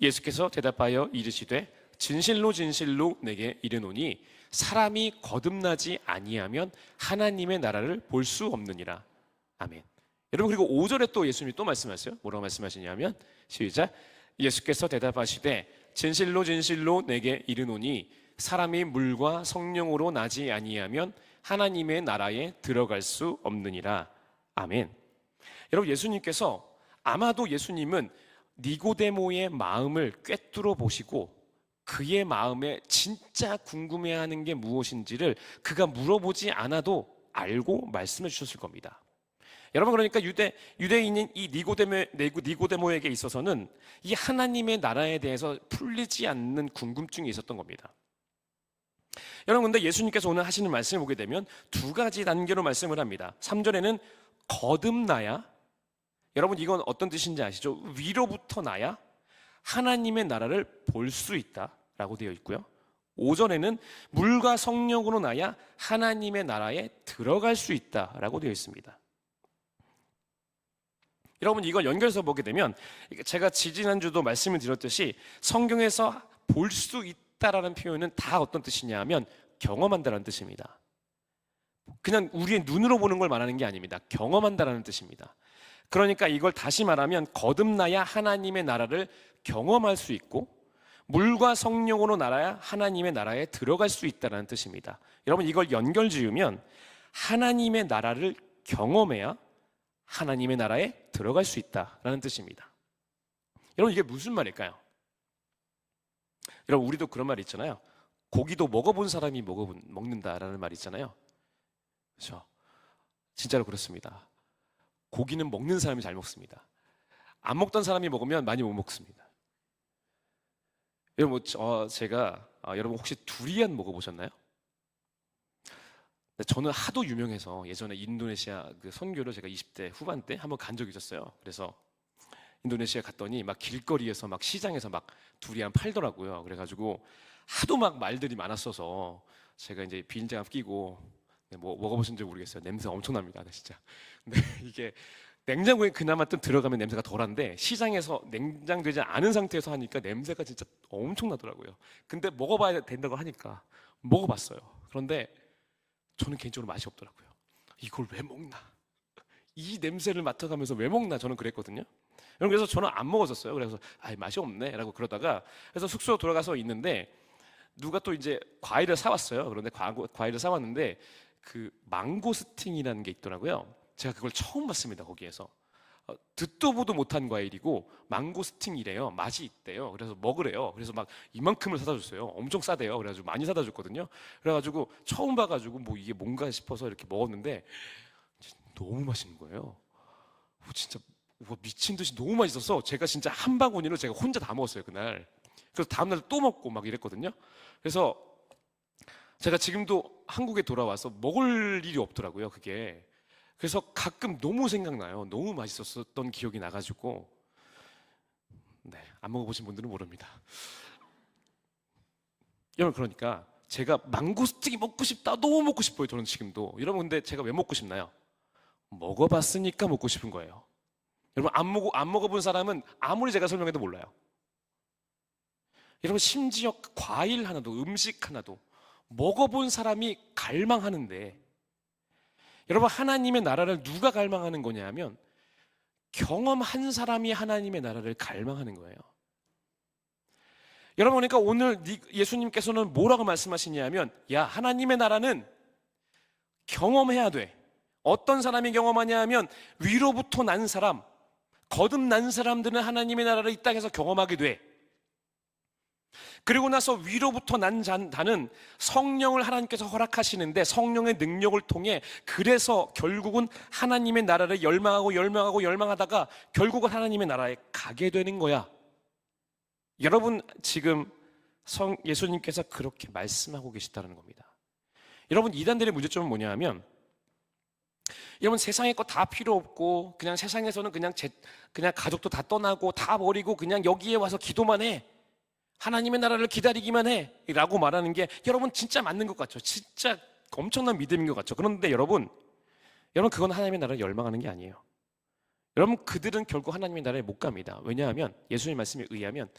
예수께서 대답하여 이르시되 진실로 진실로 내게 이르노니 사람이 거듭나지 아니하면 하나님의 나라를 볼 수 없느니라. 아멘. 여러분, 그리고 5절에 또 예수님이 또 말씀하세요. 뭐라고 말씀하시냐면 시작. 예수께서 대답하시되 진실로 진실로 내게 이르노니 사람이 물과 성령으로 나지 아니하면 하나님의 나라에 들어갈 수 없느니라. 아멘. 여러분, 예수님께서 아마도 예수님은 니고데모의 마음을 꿰뚫어 보시고 그의 마음에 진짜 궁금해하는 게 무엇인지를 그가 물어보지 않아도 알고 말씀해 주셨을 겁니다. 여러분, 그러니까 유대인인 이 니고데모에게 있어서는 이 하나님의 나라에 대해서 풀리지 않는 궁금증이 있었던 겁니다. 여러분, 근데 예수님께서 오늘 하시는 말씀을 보게 되면 두 가지 단계로 말씀을 합니다. 3절에는 거듭나야, 여러분 이건 어떤 뜻인지 아시죠? 위로부터 나야 하나님의 나라를 볼 수 있다라고 되어 있고요. 5절에는 물과 성령으로 나야 하나님의 나라에 들어갈 수 있다라고 되어 있습니다. 여러분, 이걸 연결해서 보게 되면 제가 지지난주도 말씀을 드렸듯이 성경에서 볼 수 있다라는 표현은 다 어떤 뜻이냐 하면 경험한다라는 뜻입니다. 그냥 우리의 눈으로 보는 걸 말하는 게 아닙니다. 경험한다라는 뜻입니다. 그러니까 이걸 다시 말하면 거듭나야 하나님의 나라를 경험할 수 있고 물과 성령으로 나라야 하나님의 나라에 들어갈 수 있다는 뜻입니다. 여러분, 이걸 연결 지으면 하나님의 나라를 경험해야 하나님의 나라에 들어갈 수 있다라는 뜻입니다. 여러분, 이게 무슨 말일까요? 여러분, 우리도 그런 말 있잖아요. 고기도 먹어본 사람이 먹는다라는 말 있잖아요. 그렇죠? 진짜로 그렇습니다. 고기는 먹는 사람이 잘 먹습니다. 안 먹던 사람이 먹으면 많이 못 먹습니다. 여러분, 여러분 혹시 두리안 먹어보셨나요? 저는 하도 유명해서 예전에 인도네시아 그 선교를 제가 20대 후반 때 한번 간 적이 있었어요. 그래서 인도네시아 갔더니 막 길거리에서 막 시장에서 막 두리안 팔더라고요. 그래가지고 하도 막 말들이 많았어서 제가 이제 비닐장갑 끼고 뭐 먹어보신지 모르겠어요. 냄새가 엄청납니다, 진짜. 근데 이게 냉장고에 그나마 좀 들어가면 냄새가 덜한데 시장에서 냉장되지 않은 상태에서 하니까 냄새가 진짜 엄청나더라고요. 근데 먹어봐야 된다고 하니까 먹어봤어요. 그런데 저는 개인적으로 맛이 없더라고요. 이걸 왜 먹나? 이 냄새를 맡아가면서 왜 먹나? 저는 그랬거든요. 그래서 저는 안 먹었었어요. 그래서 맛이 없네 라고 그러다가 그래서 숙소 돌아가서 있는데 누가 또 이제 과일을 사왔어요. 그런데 과일을 사왔는데 그 망고스틴이라는 게 있더라고요. 제가 그걸 처음 봤습니다. 거기에서 듣도 보도 못한 과일이고 망고스틴이래요. 맛이 있대요. 그래서 먹으래요. 그래서 막 이만큼을 사다 줬어요. 엄청 싸대요. 그래가지고 많이 사다 줬거든요. 그래가지고 처음 봐가지고 뭐 이게 뭔가 싶어서 이렇게 먹었는데 너무 맛있는 거예요. 진짜 미친 듯이 너무 맛있어서 제가 진짜 한 바구니를 제가 혼자 다 먹었어요, 그날. 그래서 다음날 또 먹고 막 이랬거든요. 그래서 제가 지금도 한국에 돌아와서 먹을 일이 없더라고요, 그게. 그래서 가끔 너무 생각나요. 너무 맛있었던 기억이 나가지고. 네, 안 먹어보신 분들은 모릅니다. 여러분, 그러니까 제가 망고스틱이 먹고 싶다, 너무 먹고 싶어요, 저는 지금도. 여러분, 근데 제가 왜 먹고 싶나요? 먹어봤으니까 먹고 싶은 거예요. 여러분, 안 먹어본 사람은 아무리 제가 설명해도 몰라요. 여러분, 심지어 과일 하나도, 음식 하나도 먹어본 사람이 갈망하는데, 여러분, 하나님의 나라를 누가 갈망하는 거냐면 경험한 사람이 하나님의 나라를 갈망하는 거예요. 여러분, 그러니까 오늘 예수님께서는 뭐라고 말씀하시냐면, 야, 하나님의 나라는 경험해야 돼. 어떤 사람이 경험하냐 하면 위로부터 난 사람, 거듭난 사람들은 하나님의 나라를 이 땅에서 경험하게 돼. 그리고 나서 위로부터 난 자는 성령을 하나님께서 허락하시는데 성령의 능력을 통해 그래서 결국은 하나님의 나라를 열망하다가 결국은 하나님의 나라에 가게 되는 거야. 여러분, 지금 예수님께서 그렇게 말씀하고 계시다는 겁니다. 여러분, 이단들의 문제점은 뭐냐 하면, 여러분, 세상에 거 다 필요 없고 그냥 세상에서는 그냥 가족도 다 떠나고 다 버리고 그냥 여기에 와서 기도만 해, 하나님의 나라를 기다리기만 해 라고 말하는 게 여러분 진짜 맞는 것 같죠? 진짜 엄청난 믿음인 것 같죠? 그런데 여러분 그건 하나님의 나라를 열망하는 게 아니에요. 여러분, 그들은 결국 하나님의 나라에 못 갑니다. 왜냐하면 예수님 말씀에 의하면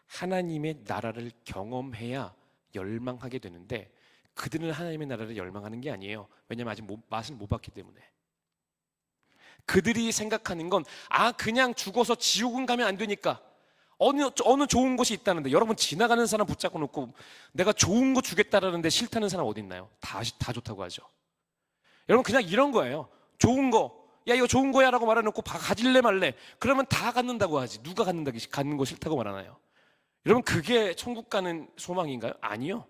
하나님의 나라를 경험해야 열망하게 되는데 그들은 하나님의 나라를 열망하는 게 아니에요. 왜냐하면 아직 맛을 못 봤기 때문에. 그들이 생각하는 건 그냥 죽어서 지옥은 가면 안 되니까 어느 좋은 곳이 있다는데, 여러분, 지나가는 사람 붙잡고 놓고 내가 좋은 거 주겠다라는데 싫다는 사람 어디 있나요? 다 좋다고 하죠. 여러분, 그냥 이런 거예요. 좋은 거, 야, 이거 좋은 거야 라고 말해놓고 가질래 말래, 그러면 다 갖는다고 하지. 누가 갖는 거 싫다고 말하나요? 여러분, 그게 천국 가는 소망인가요? 아니요.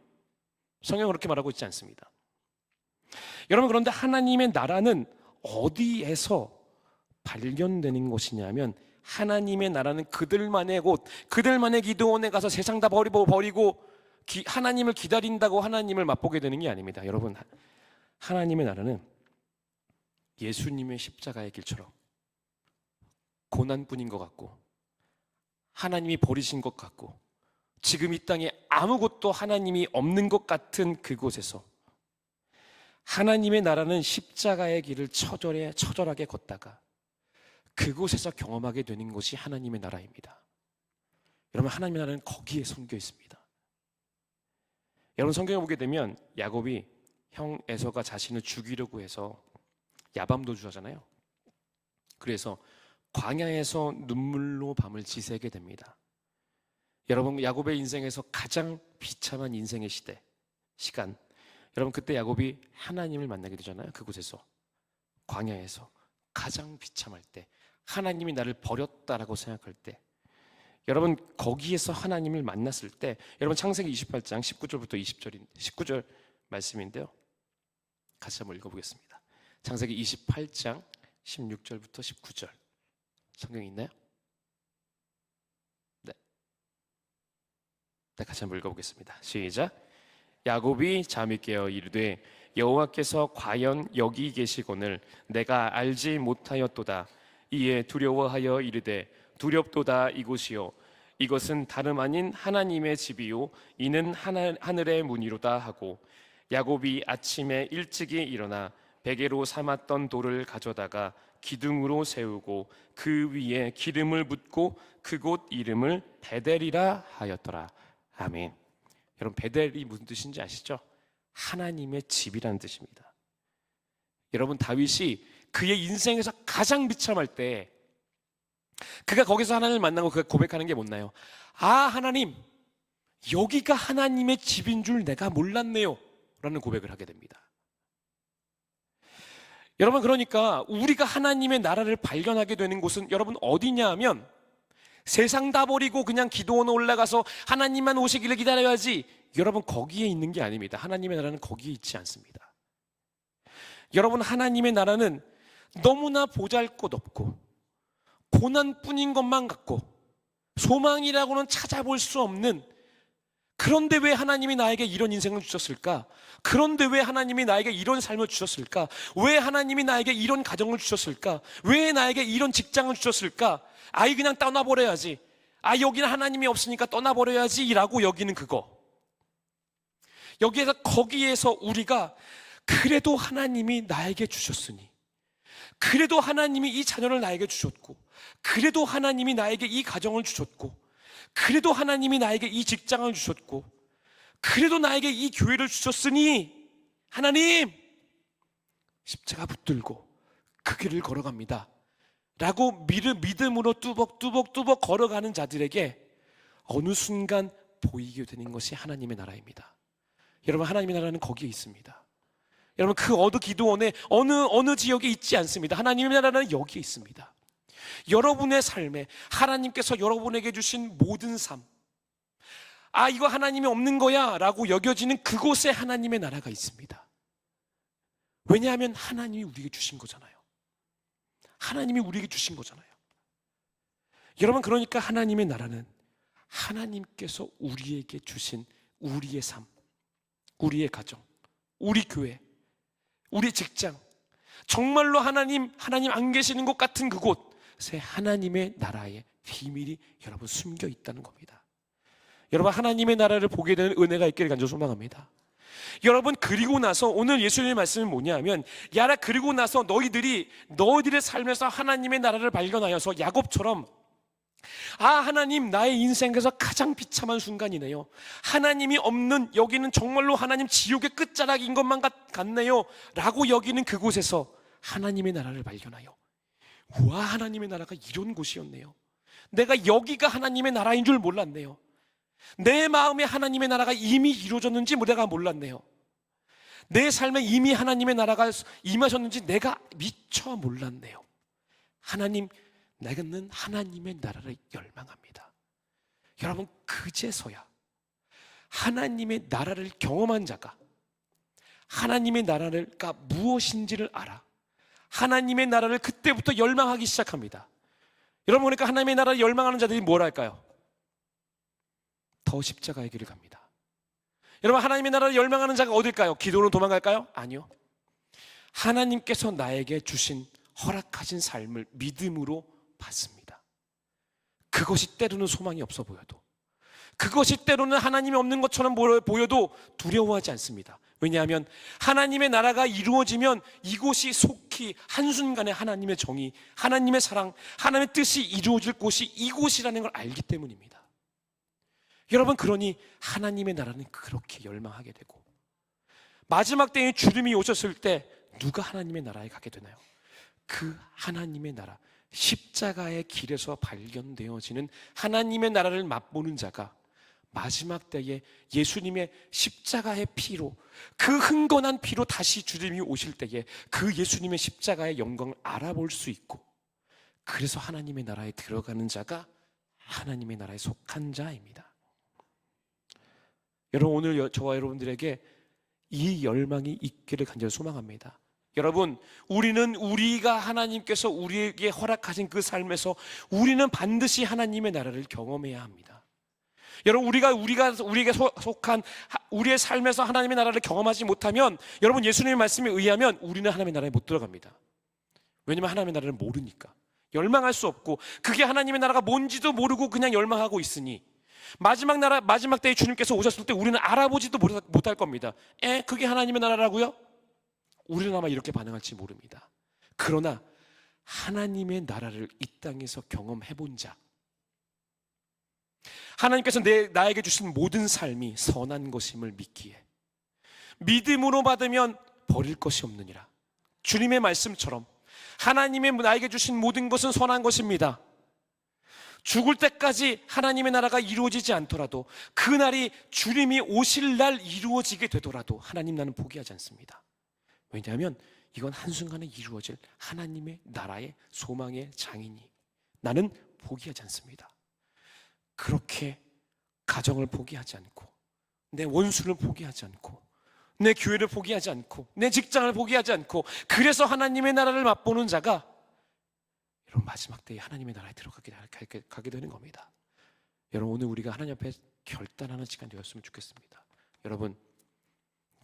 성경은 그렇게 말하고 있지 않습니다. 여러분, 그런데 하나님의 나라는 어디에서 발견되는 것이냐면 하나님의 나라는 그들만의 곳, 그들만의 기도원에 가서 세상 다 버리고 하나님을 기다린다고 하나님을 맛보게 되는 게 아닙니다. 여러분, 하나님의 나라는 예수님의 십자가의 길처럼 고난뿐인 것 같고 하나님이 버리신 것 같고 지금 이 땅에 아무것도 하나님이 없는 것 같은 그곳에서 하나님의 나라는 십자가의 길을 처절하게 걷다가 그곳에서 경험하게 되는 것이 하나님의 나라입니다. 여러분, 하나님의 나라는 거기에 숨겨 있습니다. 여러분, 성경에 보게 되면 야곱이 형 에서가 자신을 죽이려고 해서 야밤도주 하잖아요. 그래서 광야에서 눈물로 밤을 지새게 됩니다. 여러분, 야곱의 인생에서 가장 비참한 인생의 시간, 여러분, 그때 야곱이 하나님을 만나게 되잖아요. 그곳에서, 광야에서 가장 비참할 때, 하나님이 나를 버렸다라고 생각할 때, 여러분, 거기에서 하나님을 만났을 때, 여러분, 창세기 28장 19절부터 19절 말씀인데요, 같이 한번 읽어보겠습니다. 창세기 28장 16절부터 19절 성경에 있나요? 네, 같이 한번 읽어보겠습니다. 시작. 야곱이 잠이 깨어 이르되 여호와께서 과연 여기 계시거늘 내가 알지 못하였도다. 이에 두려워하여 이르되 두렵도다. 이곳이요 이것은 다름 아닌 하나님의 집이요 이는 하늘의 문이로다 하고, 야곱이 아침에 일찍이 일어나 베개로 삼았던 돌을 가져다가 기둥으로 세우고 그 위에 기름을 붓고 그곳 이름을 베델이라 하였더라. 아멘. 여러분, 베델이 무슨 뜻인지 아시죠? 하나님의 집이라는 뜻입니다. 여러분, 다윗이 그의 인생에서 가장 비참할 때 그가 거기서 하나님을 만나고 그가 고백하는 게 뭐나요? 아, 하나님, 여기가 하나님의 집인 줄 내가 몰랐네요 라는 고백을 하게 됩니다. 여러분, 그러니까 우리가 하나님의 나라를 발견하게 되는 곳은 여러분 어디냐 하면 세상 다 버리고 그냥 기도원에 올라가서 하나님만 오시기를 기다려야지, 여러분 거기에 있는 게 아닙니다. 하나님의 나라는 거기에 있지 않습니다. 여러분, 하나님의 나라는 너무나 보잘것없고 고난뿐인 것만 같고 소망이라고는 찾아볼 수 없는, 그런데 왜 하나님이 나에게 이런 인생을 주셨을까? 그런데 왜 하나님이 나에게 이런 삶을 주셨을까? 왜 하나님이 나에게 이런 가정을 주셨을까? 왜 나에게 이런 직장을 주셨을까? 아이, 그냥 떠나버려야지. 아, 여기는 하나님이 없으니까 떠나버려야지 라고 여기는 그거. 거기에서 우리가 그래도 하나님이 나에게 주셨으니, 그래도 하나님이 이 자녀를 나에게 주셨고, 그래도 하나님이 나에게 이 가정을 주셨고, 그래도 하나님이 나에게 이 직장을 주셨고, 그래도 나에게 이 교회를 주셨으니 하나님, 십자가 붙들고 그 길을 걸어갑니다 라고 믿음으로 뚜벅뚜벅 걸어가는 자들에게 어느 순간 보이게 되는 것이 하나님의 나라입니다. 여러분, 하나님의 나라는 거기에 있습니다. 여러분, 그 어느 기도원에 어느 지역에 있지 않습니다. 하나님의 나라는 여기에 있습니다. 여러분의 삶에 하나님께서 여러분에게 주신 모든 삶, 아, 이거 하나님이 없는 거야 라고 여겨지는 그곳에 하나님의 나라가 있습니다. 왜냐하면 하나님이 우리에게 주신 거잖아요. 하나님이 우리에게 주신 거잖아요. 여러분, 그러니까 하나님의 나라는 하나님께서 우리에게 주신 우리의 삶, 우리의 가정, 우리 교회, 우리 직장, 정말로 하나님 안 계시는 것 같은 그곳에 하나님의 나라의 비밀이 여러분 숨겨 있다는 겁니다. 여러분, 하나님의 나라를 보게 되는 은혜가 있기를 간절히 소망합니다. 여러분, 그리고 나서 오늘 예수님의 말씀은 뭐냐면, 야라, 그리고 나서 너희들의 삶에서 하나님의 나라를 발견하여서 야곱처럼, 아, 하나님, 나의 인생에서 가장 비참한 순간이네요. 하나님이 없는, 여기는 정말로 하나님 지옥의 끝자락인 것만 같네요 라고 여기는 그곳에서 하나님의 나라를 발견하여, 우와, 하나님의 나라가 이런 곳이었네요. 내가 여기가 하나님의 나라인 줄 몰랐네요. 내 마음에 하나님의 나라가 이미 이루어졌는지 내가 몰랐네요. 내 삶에 이미 하나님의 나라가 임하셨는지 내가 미처 몰랐네요. 하나님, 나는 하나님의 나라를 열망합니다. 여러분, 그제서야 하나님의 나라를 경험한 자가 하나님의 나라가 무엇인지를 알아 하나님의 나라를 그때부터 열망하기 시작합니다. 여러분, 그러니까 하나님의 나라를 열망하는 자들이 뭘 할까요? 더 십자가의 길을 갑니다. 여러분, 하나님의 나라를 열망하는 자가 어딜까요? 기도로 도망갈까요? 아니요. 하나님께서 나에게 주신 허락하신 삶을 믿음으로 받습니다. 그것이 때로는 소망이 없어 보여도, 그것이 때로는 하나님이 없는 것처럼 보여도 두려워하지 않습니다. 왜냐하면 하나님의 나라가 이루어지면 이곳이 속히 한순간에 하나님의 정의, 하나님의 사랑, 하나님의 뜻이 이루어질 곳이 이곳이라는 걸 알기 때문입니다. 여러분, 그러니 하나님의 나라는 그렇게 열망하게 되고, 마지막 때에 주님이 오셨을 때 누가 하나님의 나라에 가게 되나요? 그 하나님의 나라, 십자가의 길에서 발견되어지는 하나님의 나라를 맛보는 자가 마지막 때에 예수님의 십자가의 피로, 그 흥건한 피로 다시 주님이 오실 때에 그 예수님의 십자가의 영광을 알아볼 수 있고, 그래서 하나님의 나라에 들어가는 자가 하나님의 나라에 속한 자입니다. 여러분, 오늘 저와 여러분들에게 이 열망이 있기를 간절히 소망합니다. 여러분, 우리가 하나님께서 우리에게 허락하신 그 삶에서 우리는 반드시 하나님의 나라를 경험해야 합니다. 여러분, 우리에게 속한 우리의 삶에서 하나님의 나라를 경험하지 못하면, 여러분, 예수님의 말씀에 의하면 우리는 하나님의 나라에 못 들어갑니다. 왜냐하면 하나님의 나라를 모르니까. 열망할 수 없고, 그게 하나님의 나라가 뭔지도 모르고 그냥 열망하고 있으니 마지막 때에 주님께서 오셨을 때 우리는 알아보지도 못할 겁니다. 그게 하나님의 나라라고요? 우리는 아마 이렇게 반응할지 모릅니다. 그러나 하나님의 나라를 이 땅에서 경험해본 자, 하나님께서 나에게 주신 모든 삶이 선한 것임을 믿기에, 믿음으로 받으면 버릴 것이 없느니라. 주님의 말씀처럼 하나님의 나에게 주신 모든 것은 선한 것입니다. 죽을 때까지 하나님의 나라가 이루어지지 않더라도, 그날이 주님이 오실 날 이루어지게 되더라도 하나님, 나는 포기하지 않습니다. 왜냐하면 이건 한순간에 이루어질 하나님의 나라의 소망의 장이니 나는 포기하지 않습니다. 그렇게 가정을 포기하지 않고, 내 원수를 포기하지 않고, 내 교회를 포기하지 않고, 내 직장을 포기하지 않고, 그래서 하나님의 나라를 맛보는 자가 여러분, 마지막 때에 하나님의 나라에 들어가게 되는 겁니다. 여러분, 오늘 우리가 하나님 앞에 결단하는 시간 되었으면 좋겠습니다. 여러분,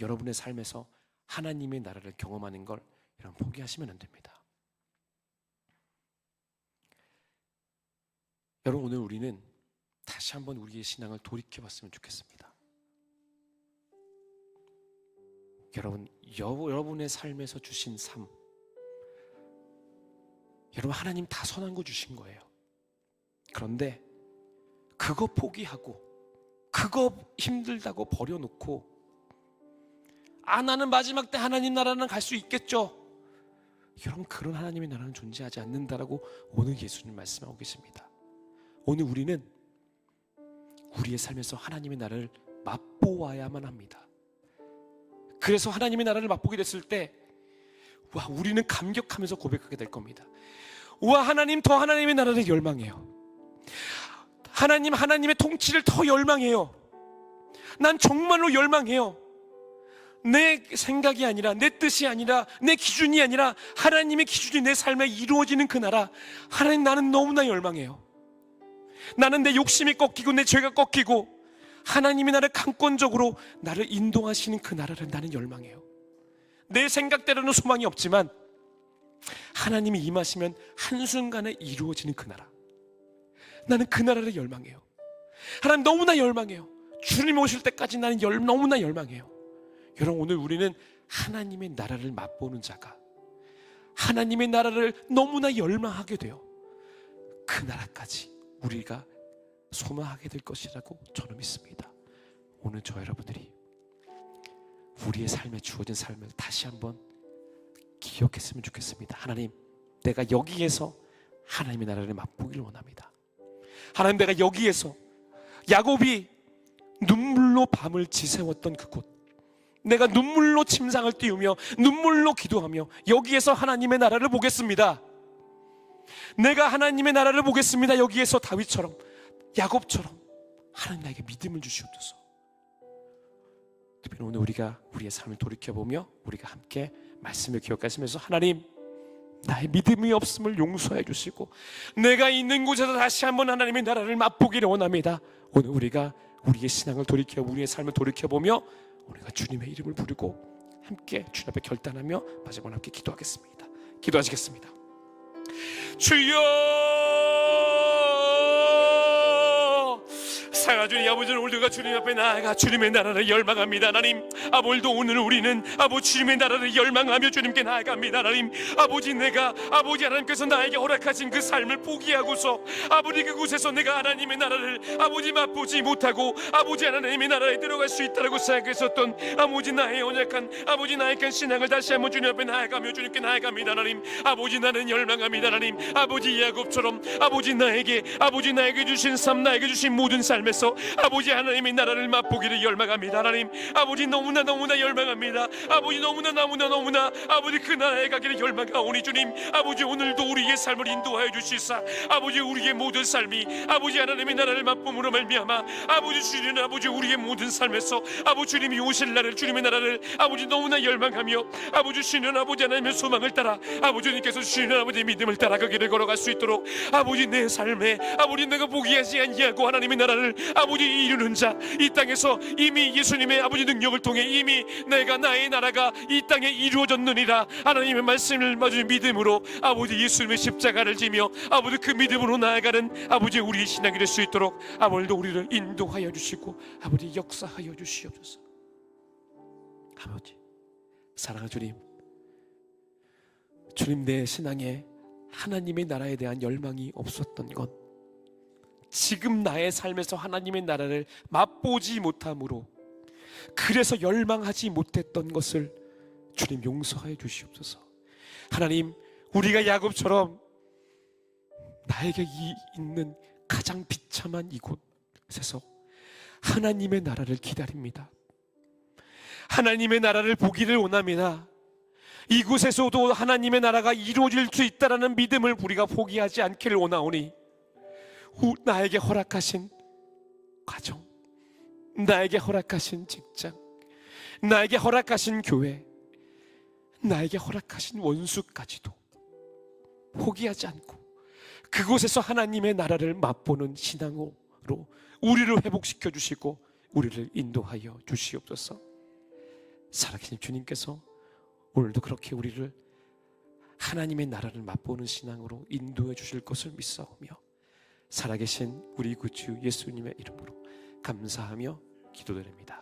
여러분의 삶에서 하나님의 나라를 경험하는 걸 여러분 포기하시면 안 됩니다. 여러분, 오늘 우리는 다시 한번 우리의 신앙을 돌이켜봤으면 좋겠습니다. 여러분의 삶에서 주신 삶, 여러분, 하나님 다 선한 거 주신 거예요. 그런데 그거 포기하고, 그거 힘들다고 버려놓고, 나는 마지막 때 하나님 나라는 갈 수 있겠죠. 여러분, 그런 하나님의 나라는 존재하지 않는다라고 오늘 예수님 말씀하고 계십니다. 오늘 우리는 우리의 삶에서 하나님의 나라를 맛보아야만 합니다. 그래서 하나님의 나라를 맛보게 됐을 때, 우리는 감격하면서 고백하게 될 겁니다. 하나님, 더 하나님의 나라를 열망해요. 하나님의 통치를 더 열망해요. 난 정말로 열망해요. 내 생각이 아니라, 내 뜻이 아니라, 내 기준이 아니라 하나님의 기준이 내 삶에 이루어지는 그 나라, 하나님, 나는 너무나 열망해요. 나는 내 욕심이 꺾이고 내 죄가 꺾이고 하나님이 나를 강권적으로 나를 인도하시는 그 나라를 나는 열망해요. 내 생각대로는 소망이 없지만 하나님이 임하시면 한순간에 이루어지는 그 나라, 나는 그 나라를 열망해요. 하나님, 너무나 열망해요. 주님 오실 때까지 나는 너무나 열망해요. 여러분, 오늘 우리는 하나님의 나라를 맛보는 자가 하나님의 나라를 너무나 열망하게 돼요. 그 나라까지 우리가 소망하게 될 것이라고 저는 믿습니다. 오늘 저 여러분들이 우리의 삶에 주어진 삶을 다시 한번 기억했으면 좋겠습니다. 하나님, 내가 여기에서 하나님의 나라를 맛보기를 원합니다. 하나님, 내가 여기에서 야곱이 눈물로 밤을 지새웠던 그곳, 내가 눈물로 침상을 띄우며 눈물로 기도하며 여기에서 하나님의 나라를 보겠습니다. 내가 하나님의 나라를 보겠습니다. 여기에서 다윗처럼, 야곱처럼 하나님, 나에게 믿음을 주시옵소서. 특별히 오늘 우리가 우리의 삶을 돌이켜보며 우리가 함께 말씀을 기억하시면서, 하나님, 나의 믿음이 없음을 용서해 주시고 내가 있는 곳에서 다시 한번 하나님의 나라를 맛보기를 원합니다. 오늘 우리가 우리의 신앙을 돌이켜 우리의 삶을 돌이켜보며 우리가 주님의 이름을 부르고 함께 주님 앞에 결단하며 마지막으로 함께 기도하겠습니다. 기도하시겠습니다. 주여, 사랑하는 아버지는 오늘도 주님 앞에 나아가 주님의 나라를 열망합니다. 하나님, 오늘도 오늘 우리는 아버지 주님의 나라를 열망하며 주님께 나아갑니다. 하나님, 아버지 내가 아버지 하나님께서 나에게 허락하신 그 삶을 포기하고서 아버지 그곳에서 내가 하나님의 나라를 아버지 맛보지 못하고 아버지 하나님의 나라에 들어갈 수 있다고 생각했었던 아버지 나의 연약한 아버지 나의 큰 신앙을 다시 한번 주님 앞에 나아가며 주님께 나아갑니다. 하나님, 아버지 나는 열망합니다. 하나님, 아버지 야곱처럼 아버지 나에게 주신 삶, 나에게 주신 모든 삶에서 아버지 하나님의 나라를 맛보기를 열망합니다. 하나님, 아버지 너무나 열망합니다. 아버지 너무나 아버지 그 나라에 가기를 열망하오니 주님, 아버지 오늘도 우리의 삶을 인도하여 주시사 아버지 우리의 모든 삶이 아버지 하나님의 나라를 맛봄으로 말미암아 아버지 주님, 아버지 우리의 모든 삶에서 아버지 주님이 오실 날을 주님의 나라를 아버지 너무나 열망하며 아버지 주시는 아버지 하나님의 소망을 따라 아버지 주님께서 주시는 아버지 믿음을 따라 그 길을 걸어갈 수 있도록 아버지 내 삶에 아버지 내가 포기하지 아니하고 하나님의 나라를 아버지 이루는 자, 이 땅에서 이미 예수님의 아버지 능력을 통해 이미 나의 나라가 이 땅에 이루어졌느니라 하나님의 말씀을 맞은 믿음으로 아버지 예수님의 십자가를 지며 아버지 그 믿음으로 나아가는 아버지 우리의 신앙이 될 수 있도록 아버지도 우리를 인도하여 주시고 아버지 역사하여 주시옵소서. 아버지 사랑하는 주님 내 신앙에 하나님의 나라에 대한 열망이 없었던 것, 지금 나의 삶에서 하나님의 나라를 맛보지 못함으로 그래서 열망하지 못했던 것을 주님 용서해 주시옵소서. 하나님, 우리가 야곱처럼 나에게 있는 가장 비참한 이곳에서 하나님의 나라를 기다립니다. 하나님의 나라를 보기를 원합니다. 이곳에서도 하나님의 나라가 이루어질 수 있다는 믿음을 우리가 포기하지 않기를 원하오니 나에게 허락하신 가정, 나에게 허락하신 직장, 나에게 허락하신 교회, 나에게 허락하신 원수까지도 포기하지 않고 그곳에서 하나님의 나라를 맛보는 신앙으로 우리를 회복시켜 주시고 우리를 인도하여 주시옵소서. 살아계신 주님께서 오늘도 그렇게 우리를 하나님의 나라를 맛보는 신앙으로 인도해 주실 것을 믿사오며 살아계신 우리 구주 예수님의 이름으로 감사하며 기도드립니다.